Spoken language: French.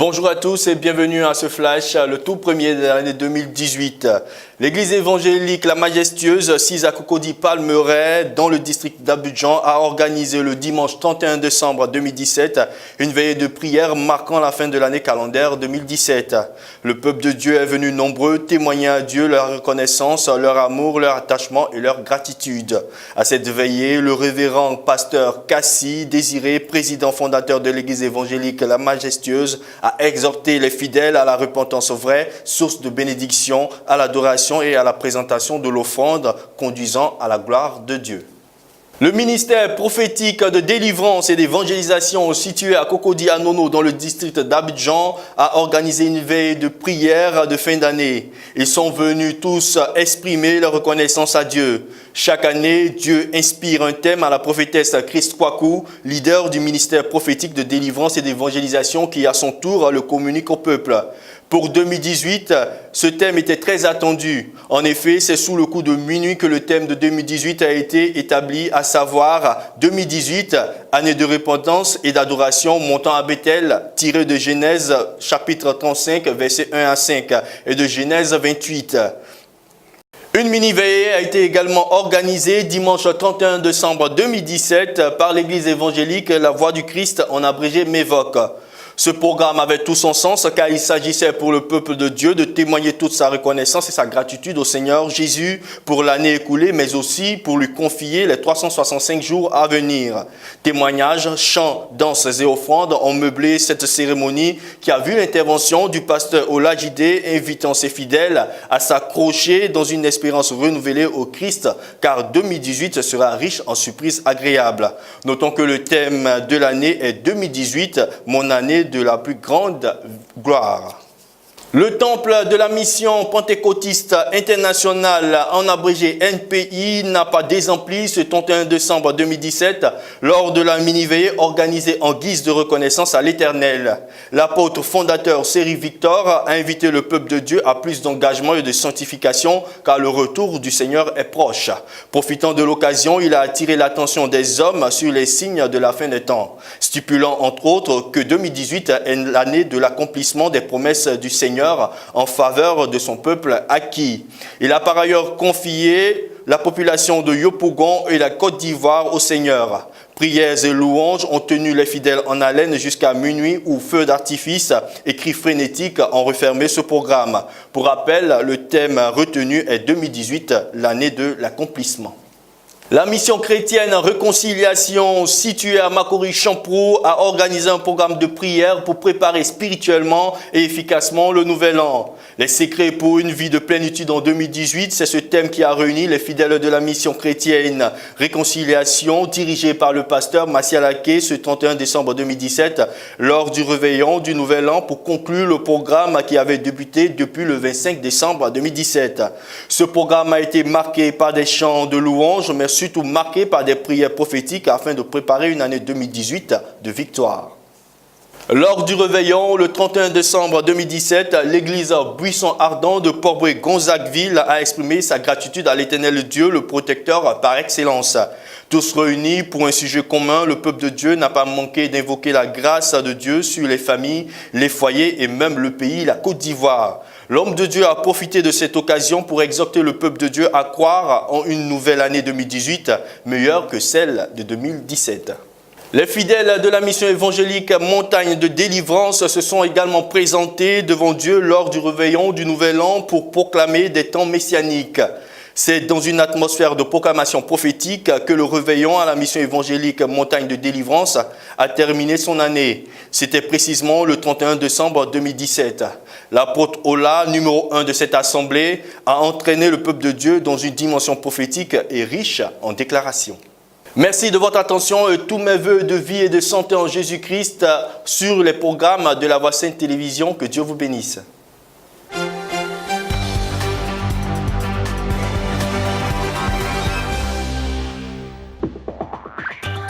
Bonjour à tous et bienvenue à ce flash, le tout premier de l'année 2018. L'église évangélique La Majestueuse, sise à Cocody-Palmeraie, dans le district d'Abidjan, a organisé le dimanche 31 décembre 2017 une veillée de prière marquant la fin de l'année calendaire 2017. Le peuple de Dieu est venu nombreux témoigner à Dieu leur reconnaissance, leur amour, leur attachement et leur gratitude. À cette veillée, le révérend pasteur Cassie Désiré, président fondateur de l'église évangélique La Majestueuse, a exhorté les fidèles à la repentance vraie, source de bénédiction, à l'adoration et à la présentation de l'offrande conduisant à la gloire de Dieu. Le ministère prophétique de délivrance et d'évangélisation situé à Cocody-Anono dans le district d'Abidjan a organisé une veille de prière de fin d'année. Ils sont venus tous exprimer leur reconnaissance à Dieu. Chaque année, Dieu inspire un thème à la prophétesse Christ Kwaku, leader du ministère prophétique de délivrance et d'évangélisation qui à son tour le communique au peuple. Pour 2018, ce thème était très attendu. En effet, c'est sous le coup de minuit que le thème de 2018 a été établi, à savoir 2018, année de repentance et d'adoration montant à Bethel, tiré de Genèse chapitre 35, versets 1 à 5 et de Genèse 28. Une mini-veillée a été également organisée dimanche 31 décembre 2017 par l'église évangélique La Voix du Christ, en abrégé MEVOC. Ce programme avait tout son sens car il s'agissait pour le peuple de Dieu de témoigner toute sa reconnaissance et sa gratitude au Seigneur Jésus pour l'année écoulée, mais aussi pour lui confier les 365 jours à venir. Témoignages, chants, danses et offrandes ont meublé cette cérémonie qui a vu l'intervention du pasteur Olajide invitant ses fidèles à s'accrocher dans une espérance renouvelée au Christ car 2018 sera riche en surprises agréables. Notons que le thème de l'année est 2018, mon année de la plus grande gloire. Le temple de la mission pentecôtiste internationale, en abrégé NPI, n'a pas désempli ce 31 décembre 2017 lors de la mini-veillée organisée en guise de reconnaissance à l'Éternel. L'apôtre fondateur Séri Victor a invité le peuple de Dieu à plus d'engagement et de sanctification car le retour du Seigneur est proche. Profitant de l'occasion, il a attiré l'attention des hommes sur les signes de la fin des temps, stipulant entre autres que 2018 est l'année de l'accomplissement des promesses du Seigneur en faveur de son peuple acquis. Il a par ailleurs confié la population de Yopougon et la Côte d'Ivoire au Seigneur. Prières et louanges ont tenu les fidèles en haleine jusqu'à minuit où feux d'artifice et cris frénétiques ont refermé ce programme. Pour rappel, le thème retenu est 2018, l'année de l'accomplissement. La mission chrétienne Réconciliation, située à Makori-Champrou, a organisé un programme de prière pour préparer spirituellement et efficacement le nouvel an. Les secrets pour une vie de plénitude en 2018, c'est ce thème qui a réuni les fidèles de la mission chrétienne Réconciliation, dirigée par le pasteur Massialaké ce 31 décembre 2017, lors du réveillon du nouvel an pour conclure le programme qui avait débuté depuis le 25 décembre 2017. Ce programme a été marqué par des chants de louanges, mais surtout marqué par des prières prophétiques afin de préparer une année 2018 de victoire. Lors du réveillon, le 31 décembre 2017, l'église Buisson Ardent de Port-Bouet-Gonzagueville a exprimé sa gratitude à l'Éternel Dieu, le protecteur par excellence. Tous réunis pour un sujet commun, le peuple de Dieu n'a pas manqué d'invoquer la grâce de Dieu sur les familles, les foyers et même le pays, la Côte d'Ivoire. L'homme de Dieu a profité de cette occasion pour exhorter le peuple de Dieu à croire en une nouvelle année 2018, meilleure que celle de 2017. Les fidèles de la mission évangélique Montagne de Délivrance se sont également présentés devant Dieu lors du réveillon du Nouvel An pour proclamer des temps messianiques. C'est dans une atmosphère de proclamation prophétique que le réveillon à la mission évangélique Montagne de Délivrance a terminé son année. C'était précisément le 31 décembre 2017. L'apôtre Ola, numéro 1 de cette assemblée, a entraîné le peuple de Dieu dans une dimension prophétique et riche en déclarations. Merci de votre attention et tous mes vœux de vie et de santé en Jésus-Christ sur les programmes de la Voix Sainte Télévision. Que Dieu vous bénisse.